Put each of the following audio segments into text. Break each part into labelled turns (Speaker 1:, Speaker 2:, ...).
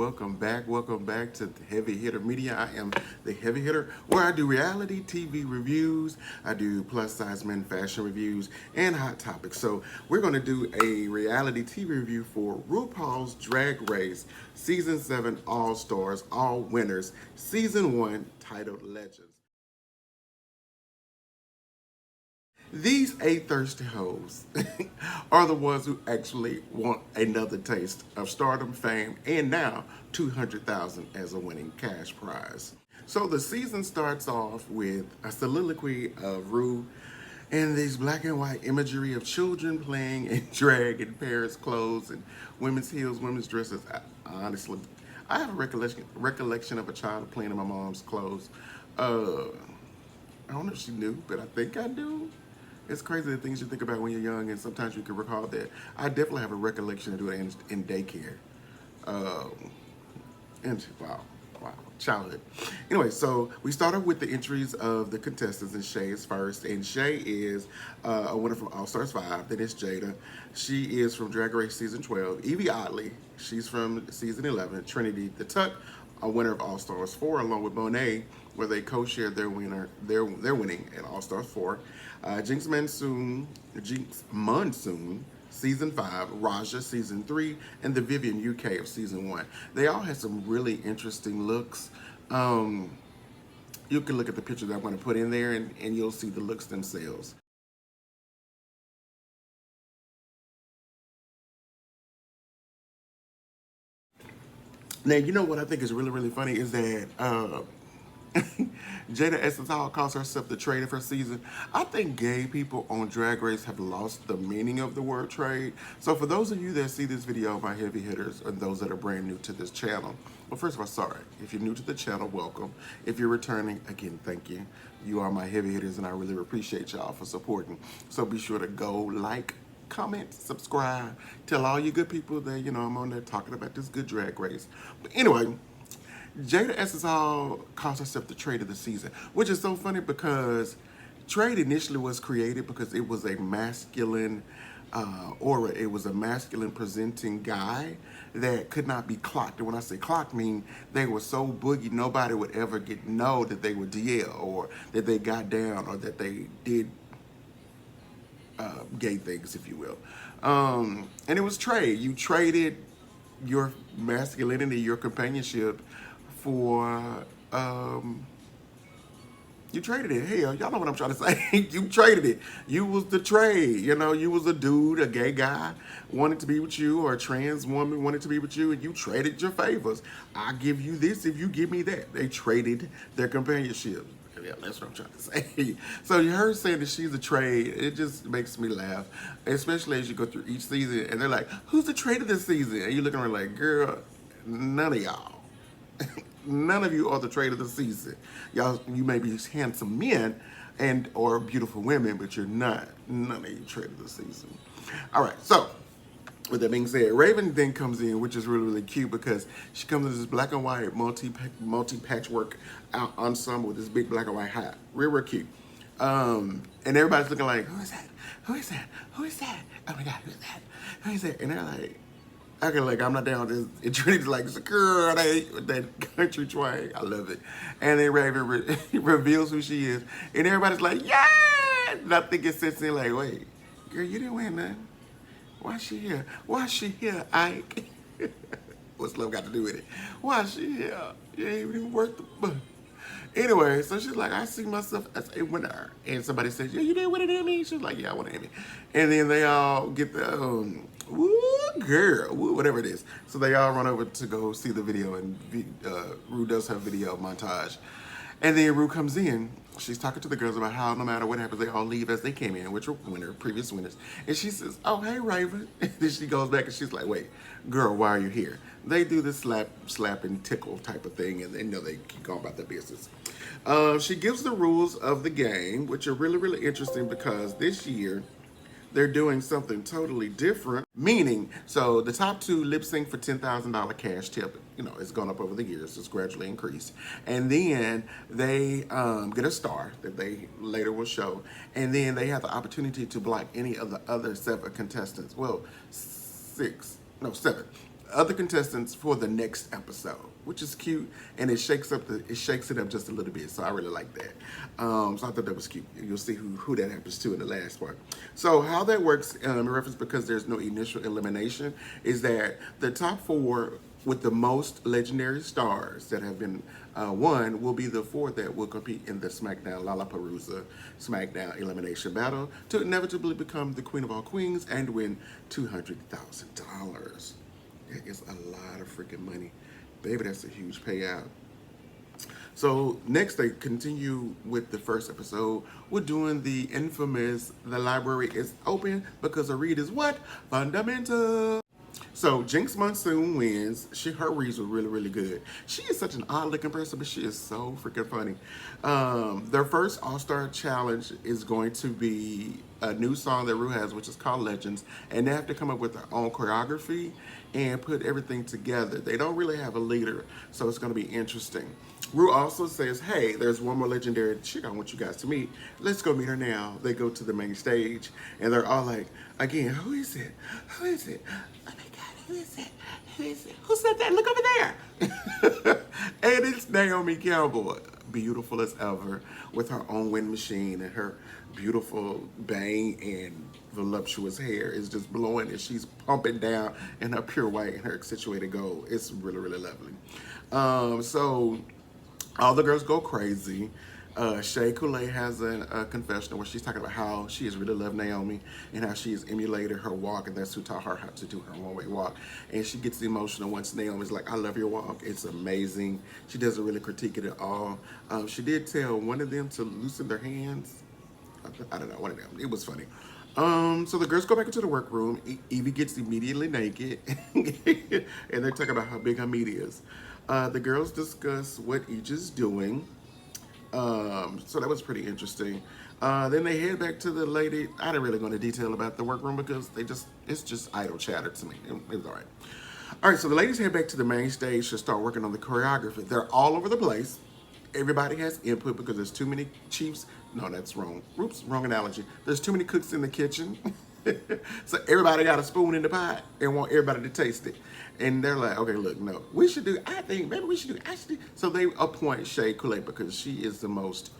Speaker 1: welcome back to the Heavy Hitter Media. I am the Heavy Hitter, where I do reality TV reviews, I do plus size men fashion reviews, and hot topics. So we're going to do a reality TV review for RuPaul's Drag Race Season 7 All Stars, All Winners, Season 1, titled Legends. These eight thirsty hoes are the ones who actually want another taste of stardom, fame, and now $200,000 as a winning cash prize. So the season starts off with a soliloquy of Ru and these black and white imagery of children playing in drag in Paris clothes and women's heels, women's dresses. Honestly, I have a recollection of a child playing in my mom's clothes. I don't know if she knew, but I think I do. It's crazy the things you think about when you're young, and sometimes you can recall that. I definitely have a recollection of doing it in daycare. And wow, childhood. Anyway, so we started with the entries of the contestants, and Shay is first. And Shay is a winner from All Stars 5. Then it's Jada. She is from Drag Race Season 12. Evie Oddly, she's from Season 11. Trinity the Tuck, a winner of All Stars 4, along with Monet, where they co-shared their winning at All Stars 4. Jinx Monsoon, Season 5, Raja, Season 3, and the Vivian UK of Season 1. They all had some really interesting looks. You can look at the picture that I'm going to put in there, and you'll see the looks themselves. Now, you know what I think is really, really funny is that Jada Essence Hall calls herself the trade of her season. I think gay people on Drag Race have lost the meaning of the word trade. So for those of you that see this video, my heavy hitters, and those that are brand new to this channel, well, first of all, sorry. If you're new to the channel, welcome. If you're returning, again, thank you. You are my heavy hitters, and I really appreciate y'all for supporting. So be sure to go like, comment, subscribe, tell all you good people that, you know, I'm on there talking about this good Drag Race. But anyway, Jada Essence Hall calls herself the trade of the season, which is so funny because trade initially was created because it was a masculine aura. It was a masculine presenting guy that could not be clocked. And when I say clocked, I mean they were so boogie nobody would ever know that they were DL or that they got down or that they did gay things, if you will. And it was trade. You traded your masculinity, your companionship for, you traded it. Hell, y'all know what I'm trying to say. You traded it. You was the trade. You know, you was a dude, a gay guy, wanted to be with you, or a trans woman wanted to be with you, and you traded your favors. I give you this if you give me that. They traded their companionship. Yeah, that's what I'm trying to say. So her saying that she's a trade, it just makes me laugh, especially as you go through each season, and they're like, who's the trade of this season? And you're looking around like, girl, none of y'all. None of you are the trade of the season. Y'all, you may be handsome men and or beautiful women, but you're not. None of you trade of the season. All right, so with that being said, Raven then comes in, which is really, really cute because she comes in this black and white multi-patchwork ensemble with this big black and white hat. Real, real cute. And everybody's looking like, who is that? Who is that? Who is that? Oh my God, who is that? Who is that? And they're like, okay, like, I'm not down with this. And Trinity's like, secure with that country twang. I love it. And then Raven reveals who she is. And everybody's like, yeah! And I think it sits in like, wait, girl, you didn't win nothing. Why is she here? Why is she here, Ike? What's love got to do with it? Why is she here? You ain't even worth the book. Anyway, so she's like, I see myself as a winner. And somebody says, yeah, you didn't win an Emmy? She's like, yeah, I won an Emmy. And then they all get the, woo, girl, woo, whatever it is. So they all run over to go see the video, and Ru does her video montage. And then Ru comes in. She's talking to the girls about how no matter what happens, they all leave as they came in, which were previous winners. And she says, oh, hey, Raven. And then she goes back and she's like, wait, girl, why are you here? They do this slap and tickle type of thing, and they know they keep going about their business. She gives the rules of the game, which are really, really interesting because this year, they're doing something totally different. Meaning, so the top two lip sync for $10,000 cash tip. You know, it's gone up over the years. It's gradually increased. And then they get a star that they later will show. And then they have the opportunity to block any of the other 7 contestants. Well, 6. No, 7. other contestants for the next episode, which is cute, and it shakes it up just a little bit. So I really like that. So I thought that was cute. You'll see who that happens to in the last part. So how that works in reference, because there's no initial elimination, is that the top four with the most legendary stars that have been won will be the four that will compete in the SmackDown Lollapalooza SmackDown Elimination Battle to inevitably become the Queen of all queens and win $200,000. That is a lot of freaking money. Baby, that's a huge payout. So next they continue with the first episode. We're doing the infamous "The Library is Open because a read is what? Fundamental." So Jinx Monsoon wins. Her reads were really, really good. She is such an odd looking person, but she is so freaking funny. Their first All-Star Challenge is going to be a new song that Ru has, which is called Legends, and they have to come up with their own choreography and put everything together. They don't really have a leader, so it's going to be interesting. Ru also says, hey, there's one more legendary chick I want you guys to meet. Let's go meet her now. They go to the main stage, and they're all like, again, who is it? Who is it? Oh my God, who is it? Who is it? Who said that? Look over there. And it's Naomi Campbell, beautiful as ever, with her own wind machine and her beautiful bang and voluptuous hair is just blowing, and she's pumping down in her pure white and her accentuated gold. It's really, really lovely. So all the girls go crazy. Shea Coulee has a confessional where she's talking about how she has really loved Naomi and how she has emulated her walk, and that's who taught her how to do her one-way walk. And she gets emotional once Naomi's like, I love your walk. It's amazing. She doesn't really critique it at all. She did tell one of them to loosen their hands. I don't know, one of them. It was funny. So the girls go back into the workroom. Evie gets immediately naked, and they talk about how big her meat is. The girls discuss what each is doing. So that was pretty interesting. Then they head back to the lady. I didn't really go into detail about the workroom because it's just idle chatter to me. It was all right. All right, so the ladies head back to the main stage to start working on the choreography. They're all over the place. Everybody has input because there's too many chiefs. No, that's wrong. Oops, wrong analogy. There's too many cooks in the kitchen. So everybody got a spoon in the pot and want everybody to taste it. And they're like, okay, look, no, I think maybe we should do, So they appoint Shea Coulee because she is the most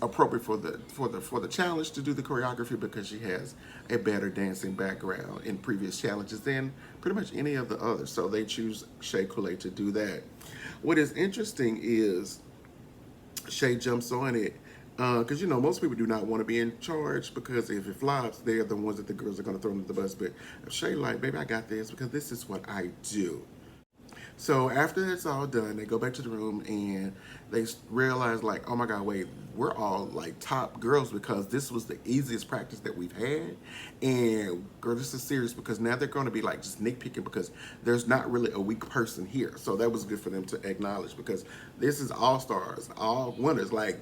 Speaker 1: appropriate for the challenge to do the choreography because she has a better dancing background in previous challenges than pretty much any of the others. So they choose Shea Coulee to do that. What is interesting is Shea jumps on it because, most people do not want to be in charge because if it flops, they're the ones that the girls are going to throw under the bus. But Shea like, baby, I got this because this is what I do. So after that's all done, they go back to the room and they realize like, oh my God, wait, we're all like top girls because this was the easiest practice that we've had. And girl, this is serious because now they're going to be like just nitpicking because there's not really a weak person here. So that was good for them to acknowledge because this is all stars, all winners. Like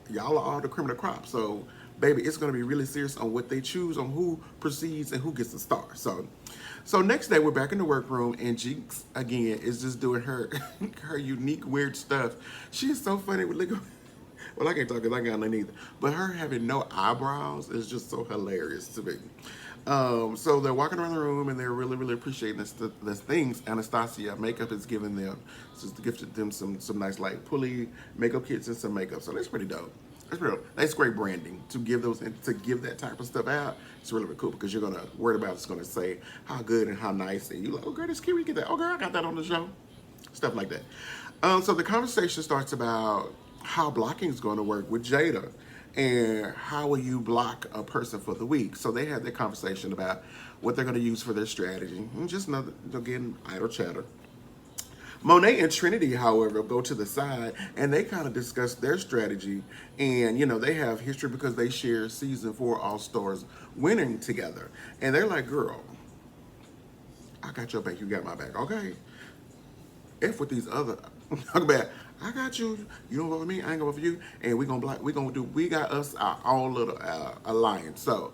Speaker 1: y'all are all the cream of the crop. So baby, it's going to be really serious on what they choose, on who proceeds and who gets the star. So next day, we're back in the workroom, and Jinx, again, is just doing her her unique, weird stuff. She is so funny. Well, I can't talk because I got none either. But her having no eyebrows is just so hilarious to me. So they're walking around the room, and they're really, really appreciating the things Anastasia Makeup is giving them. Just gifted them some nice, like, pulley makeup kits and some makeup. So that's pretty dope. That's great branding to give that type of stuff out. It's really, really cool because you're gonna word about it's gonna say how good and how nice, and you like, oh girl, this kid, we get that. Oh girl, I got that on the show. Stuff like that. So the conversation starts about how blocking is going to work with Jada, and how will you block a person for the week. So they had that conversation about what they're going to use for their strategy. And just another, again, idle chatter. Monet and Trinity, however, go to the side and they kind of discuss their strategy. And, they have history because they share season 4 All-Stars winning together. And they're like, girl, I got your back, you got my back, okay? F with these other, I got you, you don't vote for me, I ain't gonna vote for you. And we got us our own little alliance. So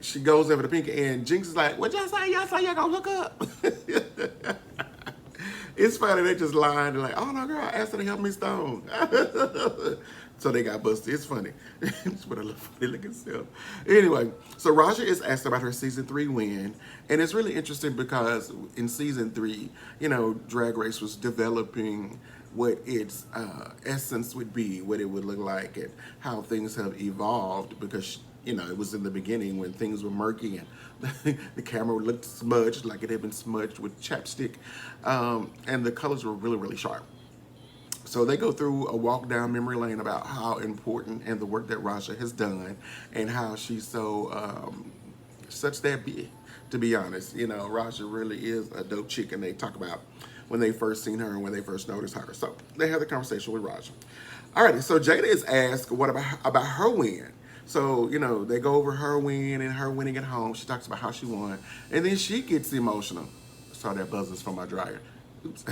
Speaker 1: she goes over to Pinky and Jinx is like, what y'all say? Y'all say y'all gonna hook up? It's funny, they just lying. They're like, oh no, girl, I asked her to help me stone. So they got busted. It's funny. It's what I love funny looking stuff. Anyway, so Raja is asked about her season 3 win. And it's really interesting because in season 3, Drag Race was developing what its essence would be, what it would look like, and how things have evolved because it was in the beginning when things were murky and the camera looked smudged like it had been smudged with chapstick, and the colors were really, really sharp. So they go through a walk down memory lane about how important and the work that Raja has done and how she's so such that be. To be honest, Raja really is a dope chick, and they talk about when they first seen her and when they first noticed her. So they have the conversation with Raja. All right, so Jada is asked what about her win. So, they go over her win and her winning at home. She talks about how she won. And then she gets emotional. Sorry, that buzzes from my dryer. Oops.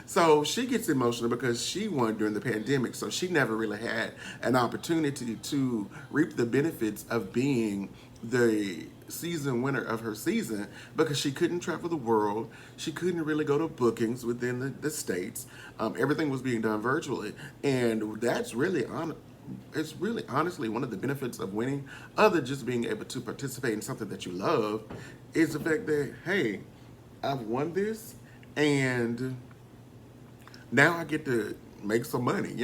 Speaker 1: So she gets emotional because she won during the pandemic. So she never really had an opportunity to reap the benefits of being the season winner of her season because she couldn't travel the world. She couldn't really go to bookings within the States. Everything was being done virtually. And that's really it's really honestly one of the benefits of winning, other than just being able to participate in something that you love, is the fact that, hey, I've won this and now I get to make some money.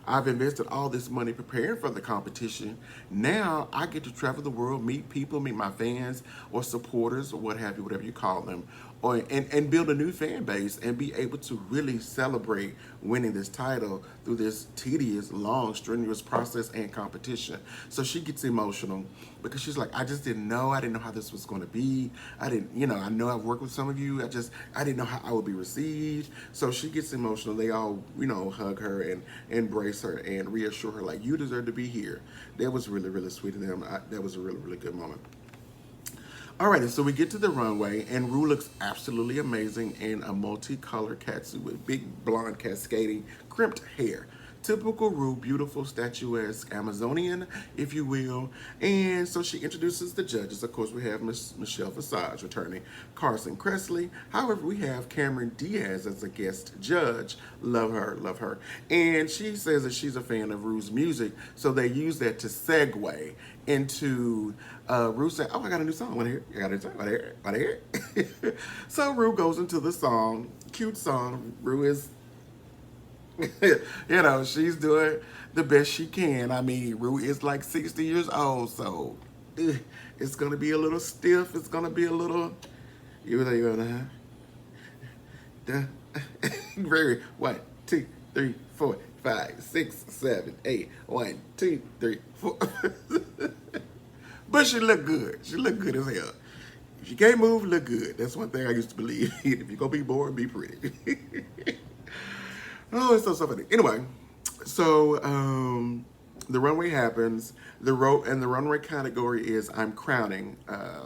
Speaker 1: I've invested all this money preparing for the competition. Now I get to travel the world, meet people, meet my fans or supporters or what have you, whatever you call them, and build a new fan base and be able to really celebrate winning this title through this tedious, long, strenuous process and competition. So she gets emotional because she's like, I just didn't know. I didn't know how this was going to be. I know I've worked with some of you. I didn't know how I would be received. So she gets emotional. They all, hug her and embrace her and reassure her, like, you deserve to be here. That was really, really sweet of them. That was a really, really good moment. Alrighty, so we get to the runway, and Ru looks absolutely amazing in a multicolored catsuit with big blonde cascading crimped hair. Typical Ru, beautiful, statuesque, Amazonian, if you will. And so she introduces the judges. Of course, we have Michelle Visage returning, Carson Kressley. However, we have Cameron Diaz as a guest judge. Love her, love her. And she says that she's a fan of Ru's music, so they use that to segue into Ru saying, oh, I got a new song. Want to hear? I got a new song. Want to hear it? So Ru goes into the song. Cute song. Ru is she's doing the best she can. I mean, Ru is like 60 years old, so it's going to be a little stiff. It's going to be a little, very, 1, 2, 3, 4, 5, 6, 7, 8, 1, 2, 3, 4. But she look good. She look good as hell. If you can't move, look good. That's one thing I used to believe. If you're going to be bored, be pretty. Oh, it's so funny. Anyway, so the runway happens. The runway category is I'm crowning.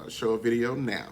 Speaker 1: Show a video now.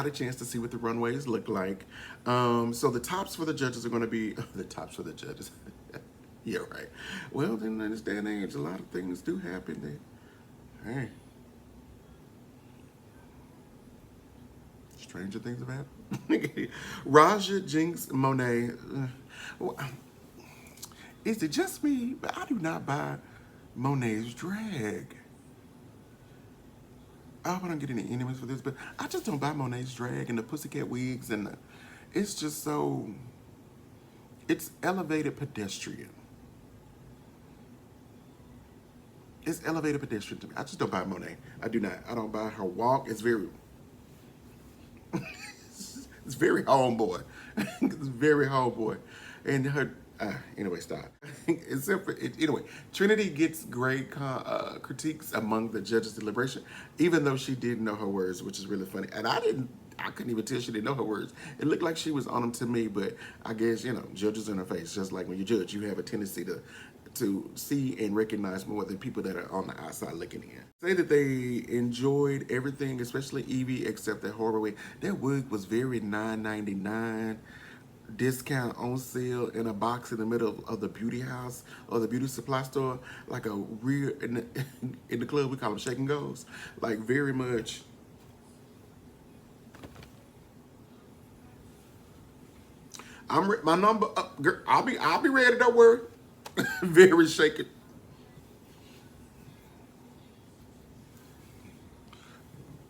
Speaker 1: got a chance to see what the runways look like. So the tops for the judges are going to be the tops for the judges. Yeah, right. Well, then in this day and age, a lot of things do happen. Hey, stranger things have happened. Raja, Jinx, Monet. Well, is it just me? But I do not buy Monet's drag. I hope I don't get any enemies for this, but I just don't buy Monet's drag and the pussycat wigs and it's just so, it's elevated pedestrian. It's elevated pedestrian to me. I just don't buy Monet. I do not. I don't buy her walk. It's very, it's very homeboy. It's very homeboy. And her, anyway, stop. Except for, anyway, Trinity gets great critiques among the judges' deliberation, even though she didn't know her words, which is really funny. And I couldn't even tell she didn't know her words. It looked like she was on them to me, but I guess, judges in her face, just like when you judge, you have a tendency to see and recognize more than people that are on the outside looking in. Say that they enjoyed everything, especially Evie, except that horrible wig. That wig was very $9.99, discount on sale in a box in the middle of the beauty house or the beauty supply store, like a real, in the club we call them shake and goes, like very much. My number, girl, I'll be ready, don't worry. Very shaken.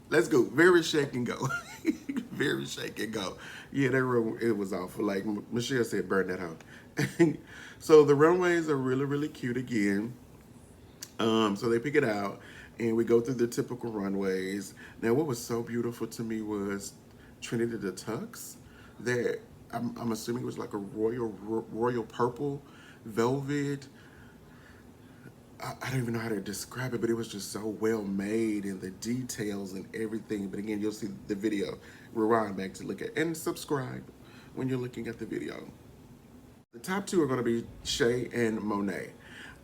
Speaker 1: Let's go. Very shake and go. Very shake and go. Yeah, it was awful. Like Michelle said, burn that out. So the runways are really, really cute again. So they pick it out and we go through the typical runways. Now, what was so beautiful to me was Trinity the Tux. That I'm assuming it was like a royal purple velvet. I don't even know how to describe it, but it was just so well made and the details and everything. But again, you'll see the video. Rewind back to look at and subscribe when you're looking at the video. The top two are going to be Shay and Monet.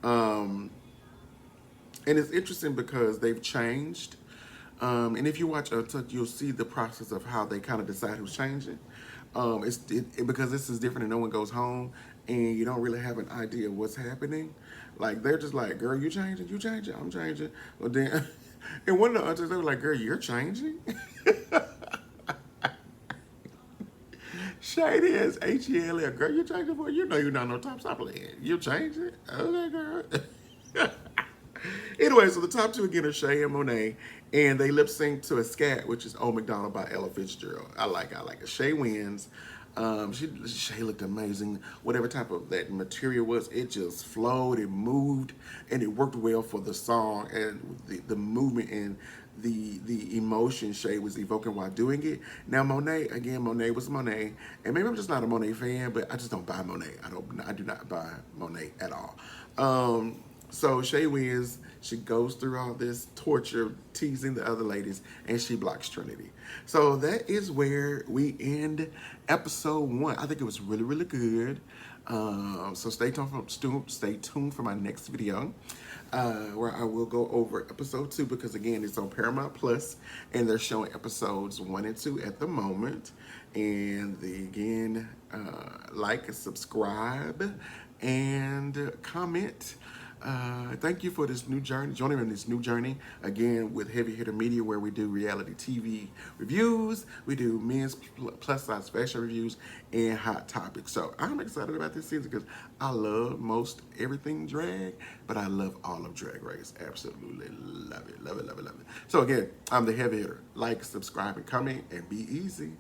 Speaker 1: And it's interesting because they've changed. And if you watch Untucked, you'll see the process of how they kind of decide who's changing. Because this is different and no one goes home and you don't really have an idea of what's happening. Like, they're just like, girl, you changing, I'm changing. Well, then, and one of the others, they were like, girl, you're changing? Shade is H-E-L-L. Girl, you changing for you know you're not no top stop lady. You changing? Okay, girl. Anyway, so the top two again are Shay and Monet, and they lip sync to a scat, which is Old McDonald by Ella Fitzgerald. I like it. Shay wins. Shay looked amazing. Whatever type of that material was, it just flowed, it moved, and it worked well for the song and the movement and the emotion Shay was evoking while doing it. Now Monet was Monet, and maybe I'm just not a Monet fan, but I just don't buy Monet. I do not buy Monet at all. So Shay wins. She goes through all this torture, teasing the other ladies, and she blocks Trinity. So that is where we end episode 1. I think it was really, really good. So stay tuned for my next video, where I will go over episode 2, because again, it's on Paramount Plus, and they're showing episodes 1 and 2 at the moment. And again, like and subscribe and comment. Thank you for this new journey, joining me in this new journey, again, with Heavy Hitter Media, where we do reality TV reviews, we do men's plus size fashion reviews, and hot topics. So I'm excited about this season because I love most everything drag, but I love all of Drag Race. Absolutely love it, love it, love it, love it. So again, I'm the Heavy Hitter. Like, subscribe, and comment, and be easy.